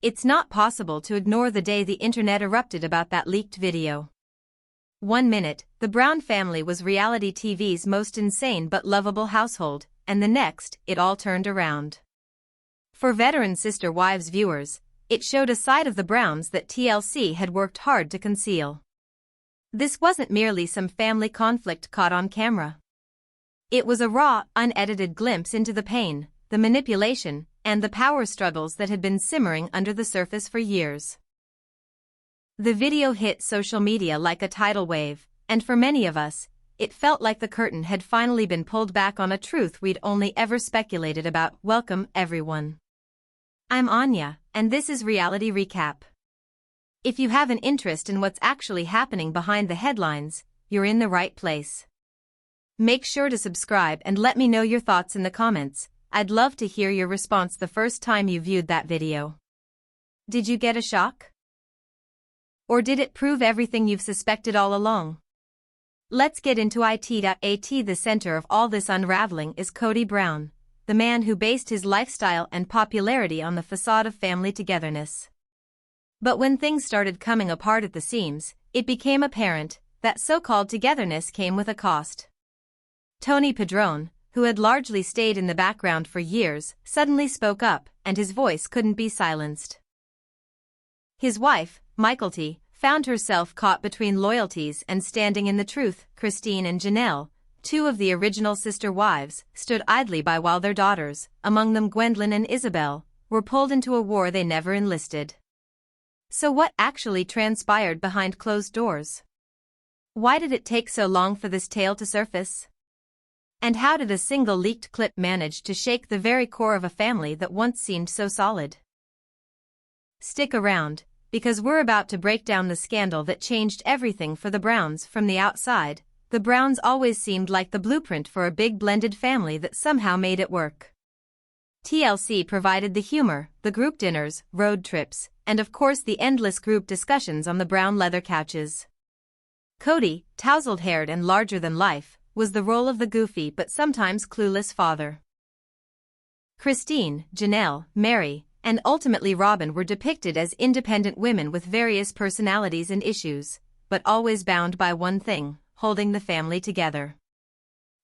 It's not possible to ignore the day the internet erupted about that leaked video. 1 minute, the Brown family was reality TV's most insane but lovable household, and the next, it all turned around. For veteran Sister Wives viewers, it showed a side of the Browns that TLC had worked hard to conceal. This wasn't merely some family conflict caught on camera. It was a raw, unedited glimpse into the pain, the manipulation, and the power struggles that had been simmering under the surface for years. The video hit social media like a tidal wave, and for many of us, it felt like the curtain had finally been pulled back on a truth we'd only ever speculated about. Welcome, everyone. I'm Anya, and this is Reality Recap. If you have an interest in what's actually happening behind the headlines, you're in the right place. Make sure to subscribe and let me know your thoughts in the comments. I'd love to hear your response the first time you viewed that video. Did you get a shock? Or did it prove everything you've suspected all along? Let's get into it. The center of all this unraveling is Kody Brown, the man who based his lifestyle and popularity on the facade of family togetherness. But when things started coming apart at the seams, it became apparent that so-called togetherness came with a cost. Tony Padron, who had largely stayed in the background for years, suddenly spoke up, and his voice couldn't be silenced. His wife, Mykelti, found herself caught between loyalties and standing in the truth. Christine and Janelle, two of the original sister wives, stood idly by while their daughters, among them Gwendolyn and Isabel, were pulled into a war they never enlisted. So what actually transpired behind closed doors? Why did it take so long for this tale to surface? And how did a single leaked clip manage to shake the very core of a family that once seemed so solid? Stick around, because we're about to break down the scandal that changed everything for the Browns. From the outside, the Browns always seemed like the blueprint for a big blended family that somehow made it work. TLC provided the humor, the group dinners, road trips, and of course the endless group discussions on the brown leather couches. Kody, tousled-haired and larger than life, was the role of the goofy but sometimes clueless father. Christine, Janelle, Meri, and ultimately Robyn were depicted as independent women with various personalities and issues, but always bound by one thing: holding the family together.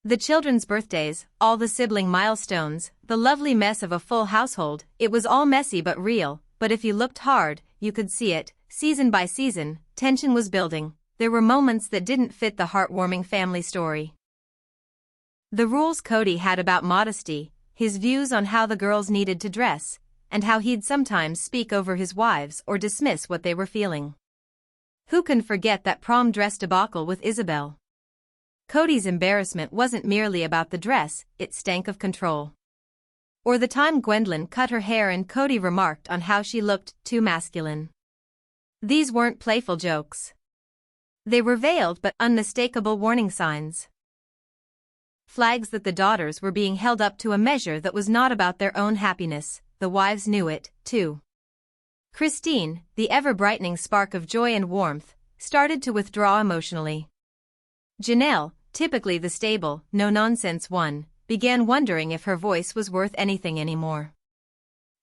The children's birthdays, all the sibling milestones, the lovely mess of a full household, it was all messy but real, but if you looked hard, you could see it. Season by season, tension was building. There were moments that didn't fit the heartwarming family story. The rules Kody had about modesty, his views on how the girls needed to dress, and how he'd sometimes speak over his wives or dismiss what they were feeling. Who can forget that prom dress debacle with Isabel? Kody's embarrassment wasn't merely about the dress, it stank of control. Or the time Gwendolyn cut her hair and Kody remarked on how she looked too masculine. These weren't playful jokes. They were veiled but unmistakable warning signs. Flags that the daughters were being held up to a measure that was not about their own happiness. The wives knew it, too. Christine, the ever-brightening spark of joy and warmth, started to withdraw emotionally. Janelle, typically the stable, no-nonsense one, began wondering if her voice was worth anything anymore.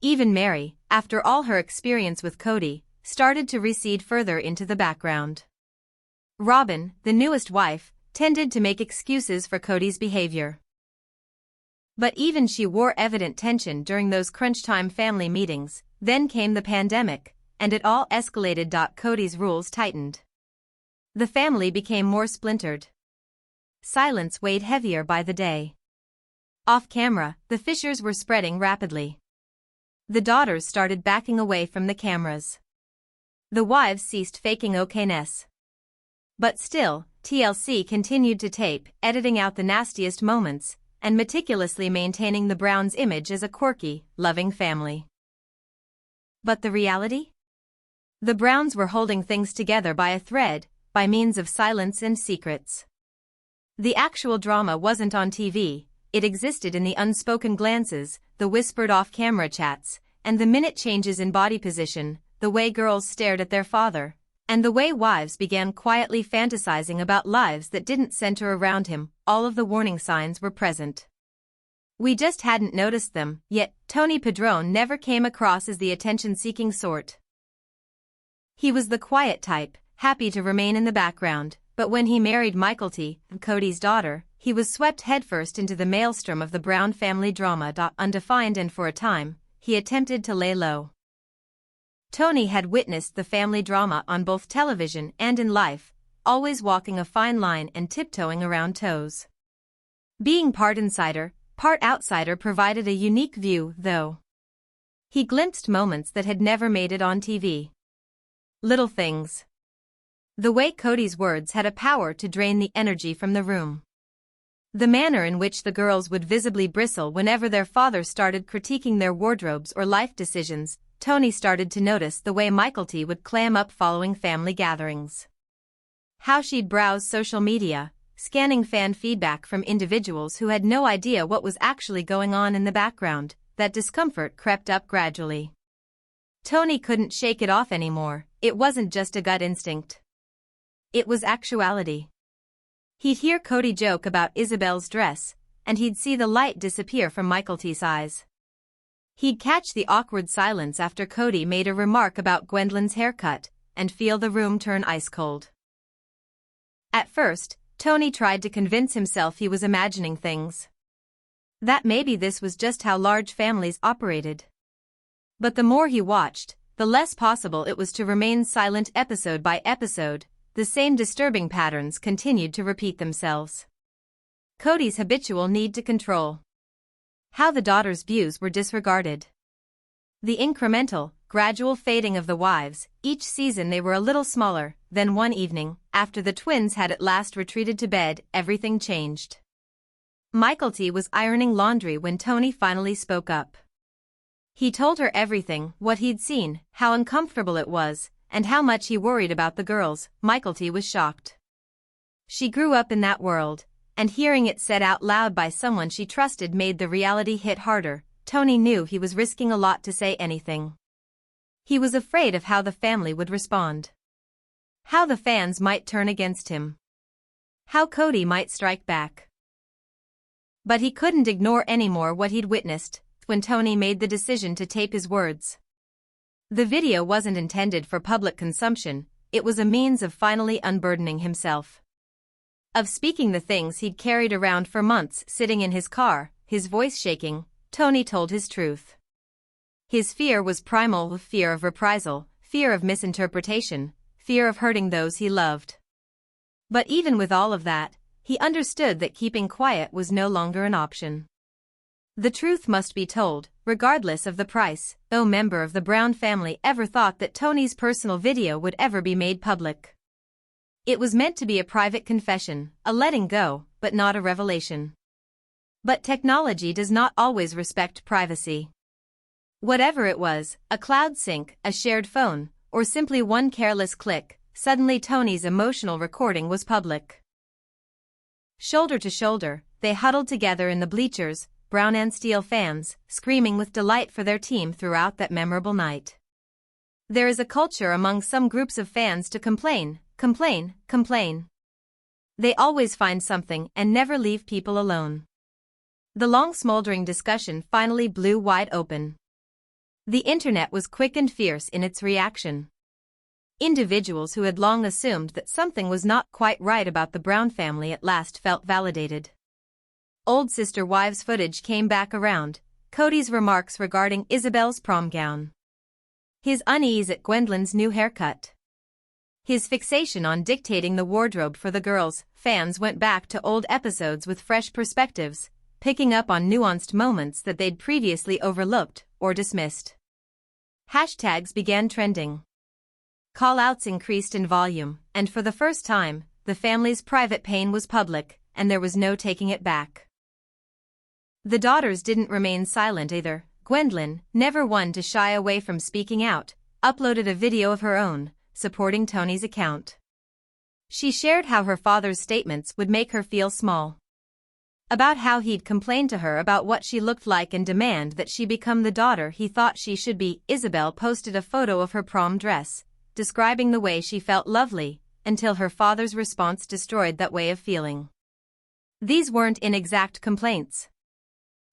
Even Meri, after all her experience with Kody, started to recede further into the background. Robyn, the newest wife, tended to make excuses for Kody's behavior. But even she wore evident tension during those crunch-time family meetings. Then came the pandemic, and it all escalated. Kody's rules tightened. The family became more splintered. Silence weighed heavier by the day. Off camera, the fissures were spreading rapidly. The daughters started backing away from the cameras. The wives ceased faking okayness. But still, TLC continued to tape, editing out the nastiest moments, and meticulously maintaining the Browns' image as a quirky, loving family. But the reality? The Browns were holding things together by a thread, by means of silence and secrets. The actual drama wasn't on TV, it existed in the unspoken glances, the whispered off-camera chats, and the minute changes in body position, the way girls stared at their father, and the way wives began quietly fantasizing about lives that didn't center around him. All of the warning signs were present. We just hadn't noticed them, yet Tony Padron never came across as the attention-seeking sort. He was the quiet type, happy to remain in the background, but when he married Mykelti, Kody's daughter, he was swept headfirst into the maelstrom of the Brown family drama. Undefined, and for a time, he attempted to lay low. Tony had witnessed the family drama on both television and in life, always walking a fine line and tiptoeing around toes. Being part insider, part outsider provided a unique view, though. He glimpsed moments that had never made it on TV. Little things. The way Kody's words had a power to drain the energy from the room. The manner in which the girls would visibly bristle whenever their father started critiquing their wardrobes or life decisions. Tony started to notice the way Mykelti would clam up following family gatherings. How she'd browse social media, scanning fan feedback from individuals who had no idea what was actually going on in the background. That discomfort crept up gradually. Tony couldn't shake it off anymore. It wasn't just a gut instinct. It was actuality. He'd hear Kody joke about Isabel's dress, and he'd see the light disappear from Mykelti's eyes. He'd catch the awkward silence after Kody made a remark about Gwendolyn's haircut, and feel the room turn ice cold. At first, Tony tried to convince himself he was imagining things. That maybe this was just how large families operated. But the more he watched, the less possible it was to remain silent. Episode by episode, the same disturbing patterns continued to repeat themselves. Kody's habitual need to control. How the daughters' views were disregarded. The incremental, gradual fading of the wives. Each season they were a little smaller. Then one evening, after the twins had at last retreated to bed, everything changed. Mykelti was ironing laundry when Tony finally spoke up. He told her everything, what he'd seen, how uncomfortable it was, and how much he worried about the girls. Mykelti was shocked. She grew up in that world, and hearing it said out loud by someone she trusted made the reality hit harder. Tony knew he was risking a lot to say anything. He was afraid of how the family would respond. How the fans might turn against him. How Kody might strike back. But he couldn't ignore anymore what he'd witnessed. When Tony made the decision to tape his words. The video wasn't intended for public consumption, it was a means of finally unburdening himself. Of speaking the things he'd carried around for months. Sitting in his car, his voice shaking, Tony told his truth. His fear was primal, fear of reprisal, fear of misinterpretation, fear of hurting those he loved. But even with all of that, he understood that keeping quiet was no longer an option. The truth must be told, regardless of the price. No member of the Brown family ever thought that Tony's personal video would ever be made public. It was meant to be a private confession, a letting go, but not a revelation. But technology does not always respect privacy. Whatever it was, a cloud sync, a shared phone, or simply one careless click, suddenly Tony's emotional recording was public. Shoulder to shoulder, they huddled together in the bleachers, Brown and Steele fans, screaming with delight for their team throughout that memorable night. There is a culture among some groups of fans to complain. They always find something and never leave people alone. The long smoldering discussion finally blew wide open. The internet was quick and fierce in its reaction. Individuals who had long assumed that something was not quite right about the Brown family at last felt validated. Old sister wives footage came back around, Kody's remarks regarding Isabel's prom gown. His unease at Gwendolyn's new haircut. His fixation on dictating the wardrobe for the girls. Fans went back to old episodes with fresh perspectives, picking up on nuanced moments that they'd previously overlooked or dismissed. Hashtags began trending. Call-outs increased in volume, and for the first time, the family's private pain was public, and there was no taking it back. The daughters didn't remain silent either. Gwendolyn, never one to shy away from speaking out, uploaded a video of her own, supporting Tony's account. She shared how her father's statements would make her feel small. About how he'd complained to her about what she looked like and demand that she become the daughter he thought she should be. Isabel posted a photo of her prom dress, describing the way she felt lovely, until her father's response destroyed that way of feeling. These weren't inexact complaints.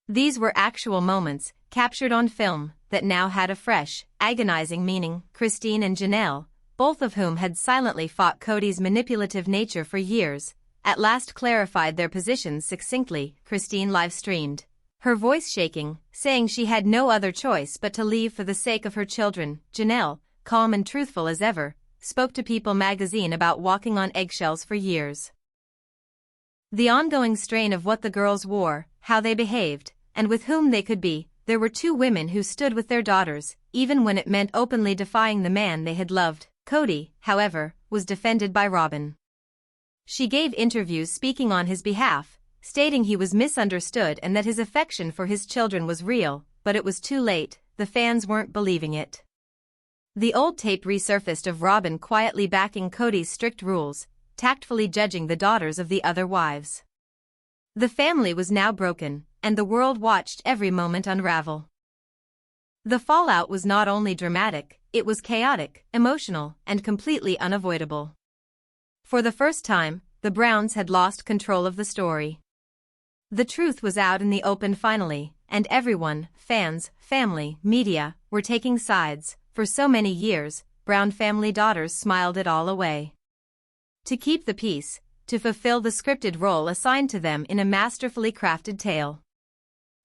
These were actual moments, captured on film, that now had a fresh, agonizing meaning. Christine and Janelle, both of whom had silently fought Kody's manipulative nature for years, at last clarified their positions succinctly. Christine live-streamed, her voice shaking, saying she had no other choice but to leave for the sake of her children. Janelle, calm and truthful as ever, spoke to People magazine about walking on eggshells for years. The ongoing strain of what the girls wore, how they behaved, and with whom they could be. There were two women who stood with their daughters, even when it meant openly defying the man they had loved. Kody, however, was defended by Robyn. She gave interviews speaking on his behalf, stating he was misunderstood and that his affection for his children was real, but it was too late. The fans weren't believing it. The old tape resurfaced of Robyn quietly backing Kody's strict rules, tactfully judging the daughters of the other wives. The family was now broken, and the world watched every moment unravel. The fallout was not only dramatic, it was chaotic, emotional, and completely unavoidable. For the first time, the Browns had lost control of the story. The truth was out in the open finally, and everyone, fans, family, media, were taking sides. For so many years, Brown family daughters smiled it all away. To keep the peace, to fulfill the scripted role assigned to them in a masterfully crafted tale.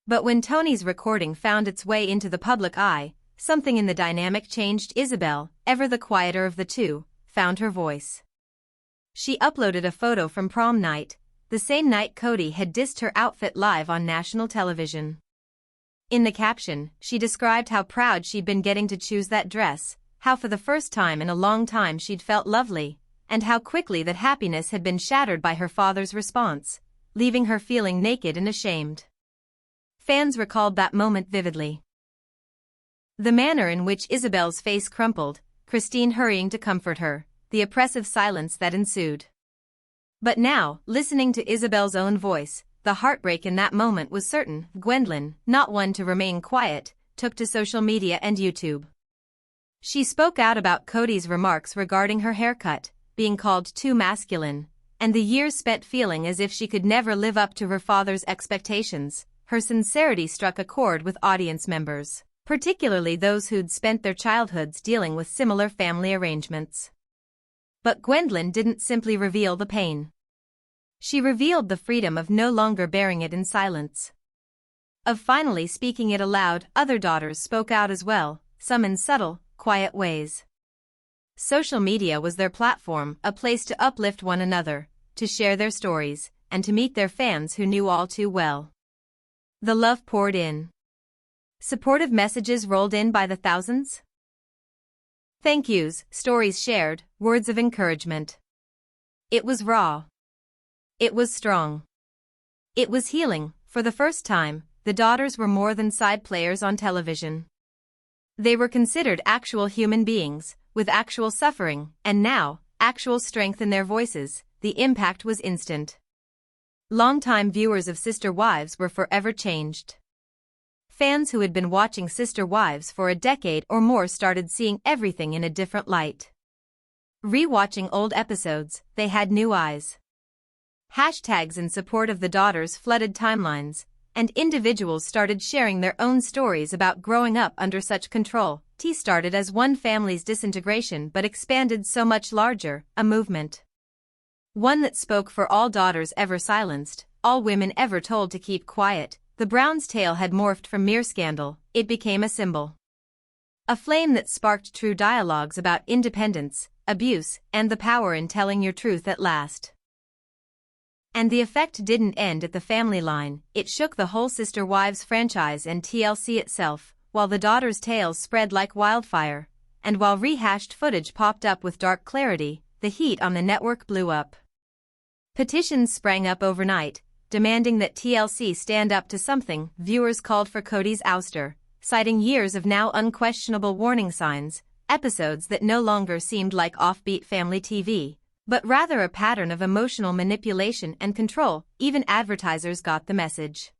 But when Tony's recording found its way into the public eye, something in the dynamic changed. Isabel, ever the quieter of the two, found her voice. She uploaded a photo from prom night, the same night Kody had dissed her outfit live on national television. In the caption, she described how proud she'd been getting to choose that dress, how for the first time in a long time she'd felt lovely, and how quickly that happiness had been shattered by her father's response, leaving her feeling naked and ashamed. Fans recalled that moment vividly. The manner in which Isabel's face crumpled, Christine hurrying to comfort her, the oppressive silence that ensued. But now, listening to Isabel's own voice, the heartbreak in that moment was certain. Gwendolyn, not one to remain quiet, took to social media and YouTube. She spoke out about Kody's remarks regarding her haircut, being called too masculine, and the years spent feeling as if she could never live up to her father's expectations. Her sincerity struck a chord with audience members, particularly those who'd spent their childhoods dealing with similar family arrangements. But Gwendolyn didn't simply reveal the pain. She revealed the freedom of no longer bearing it in silence. Of finally speaking it aloud. Other daughters spoke out as well, some in subtle, quiet ways. Social media was their platform, a place to uplift one another, to share their stories, and to meet their fans who knew all too well. The love poured in. Supportive messages rolled in by the thousands. Thank yous, stories shared, words of encouragement. It was raw. It was strong. It was healing. For the first time, the daughters were more than side players on television. They were considered actual human beings, with actual suffering, and now, actual strength in their voices. The impact was instant. Longtime viewers of Sister Wives were forever changed. Fans who had been watching Sister Wives for a decade or more started seeing everything in a different light. Rewatching old episodes, they had new eyes. Hashtags in support of the daughters flooded timelines, and individuals started sharing their own stories about growing up under such control. It started as one family's disintegration but expanded so much larger, a movement. One that spoke for all daughters ever silenced, all women ever told to keep quiet. The Browns' tale had morphed from mere scandal, it became a symbol. A flame that sparked true dialogues about independence, abuse, and the power in telling your truth at last. And the effect didn't end at the family line, it shook the whole Sister Wives franchise and TLC itself, while the daughters' tales spread like wildfire, and while rehashed footage popped up with dark clarity, the heat on the network blew up. Petitions sprang up overnight, demanding that TLC stand up to something. Viewers called for Kody's ouster, citing years of now unquestionable warning signs, episodes that no longer seemed like offbeat family TV, but rather a pattern of emotional manipulation and control. Even advertisers got the message.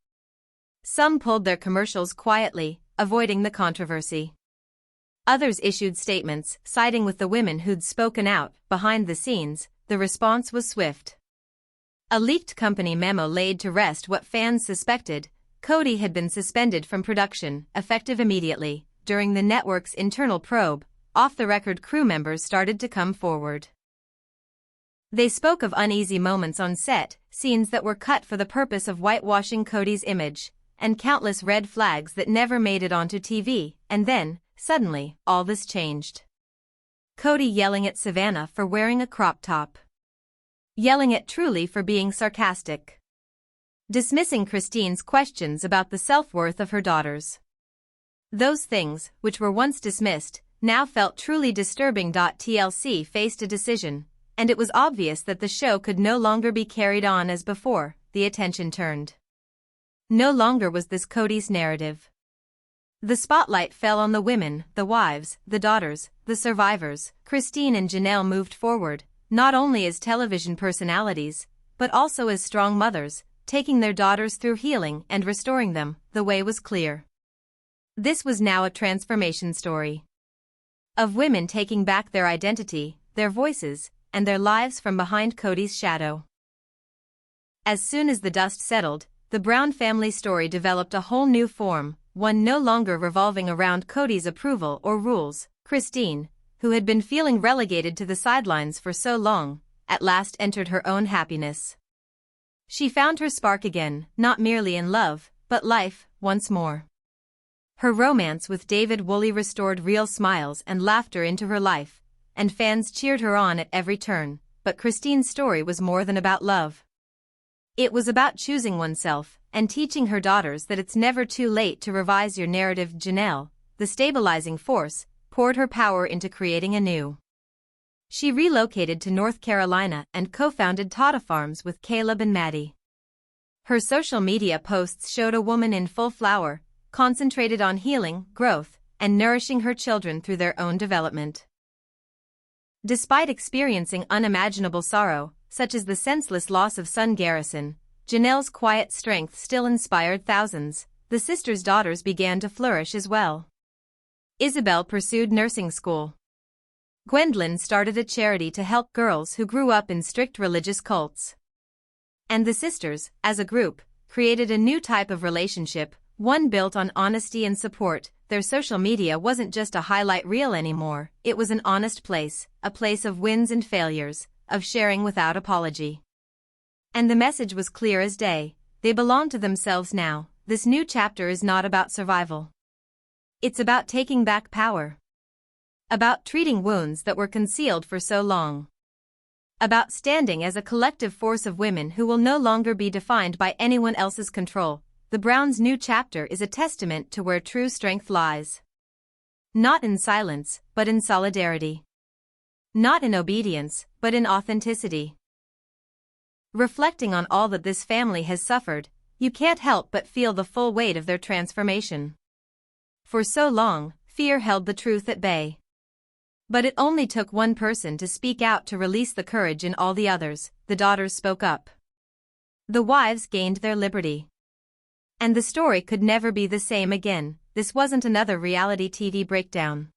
Some pulled their commercials quietly, avoiding the controversy. Others issued statements, siding with the women who'd spoken out. Behind the scenes, the response was swift. A leaked company memo laid to rest what fans suspected. Kody had been suspended from production, effective immediately. During the network's internal probe, off-the-record crew members started to come forward. They spoke of uneasy moments on set, scenes that were cut for the purpose of whitewashing Kody's image, and countless red flags that never made it onto TV. And then, suddenly, all this changed. Kody yelling at Savannah for wearing a crop top. Yelling at Truly for being sarcastic. Dismissing Christine's questions about the self-worth of her daughters. Those things, which were once dismissed, now felt truly disturbing. TLC faced a decision, and it was obvious that the show could no longer be carried on as before. The attention turned. No longer was this Kody's narrative. The spotlight fell on the women, the wives, the daughters, the survivors. Christine and Janelle moved forward, not only as television personalities, but also as strong mothers, taking their daughters through healing and restoring them. The way was clear. This was now a transformation story. Of women taking back their identity, their voices, and their lives from behind Kody's shadow. As soon as the dust settled, the Brown family story developed a whole new form, one no longer revolving around Kody's approval or rules. Christine, who had been feeling relegated to the sidelines for so long, at last entered her own happiness. She found her spark again, not merely in love, but life, once more. Her romance with David Woolley restored real smiles and laughter into her life, and fans cheered her on at every turn. But Christine's story was more than about love. It was about choosing oneself, and teaching her daughters that it's never too late to revise your narrative. Janelle, the stabilizing force, poured her power into creating anew. She relocated to North Carolina and co-founded Tata Farms with Caleb and Maddie. Her social media posts showed a woman in full flower, concentrated on healing, growth, and nourishing her children through their own development. Despite experiencing unimaginable sorrow, such as the senseless loss of son Garrison, Janelle's quiet strength still inspired thousands. The sisters' daughters began to flourish as well. Isabel pursued nursing school. Gwendolyn started a charity to help girls who grew up in strict religious cults. And the sisters, as a group, created a new type of relationship, one built on honesty and support. Their social media wasn't just a highlight reel anymore, it was an honest place, a place of wins and failures, of sharing without apology. And the message was clear as day: they belong to themselves now. This new chapter is not about survival. It's about taking back power. About treating wounds that were concealed for so long. About standing as a collective force of women who will no longer be defined by anyone else's control. The Browns' new chapter is a testament to where true strength lies. Not in silence, but in solidarity. Not in obedience, but in authenticity. Reflecting on all that this family has suffered, you can't help but feel the full weight of their transformation. For so long, fear held the truth at bay. But it only took one person to speak out to release the courage in all the others. The daughters spoke up. The wives gained their liberty. And the story could never be the same again. This wasn't another reality TV breakdown.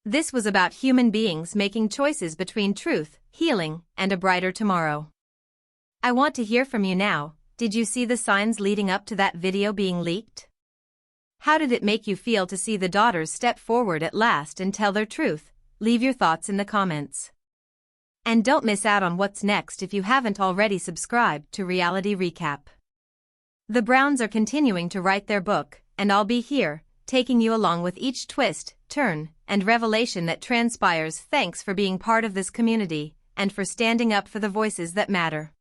This was about human beings making choices between truth, healing, and a brighter tomorrow. I want to hear from you now. Did you see the signs leading up to that video being leaked? How did it make you feel to see the daughters step forward at last and tell their truth? Leave your thoughts in the comments. And don't miss out on what's next if you haven't already subscribed to Reality Recap. The Browns are continuing to write their book, and I'll be here, taking you along with each twist, turn, and revelation that transpires. Thanks for being part of this community, and for standing up for the voices that matter.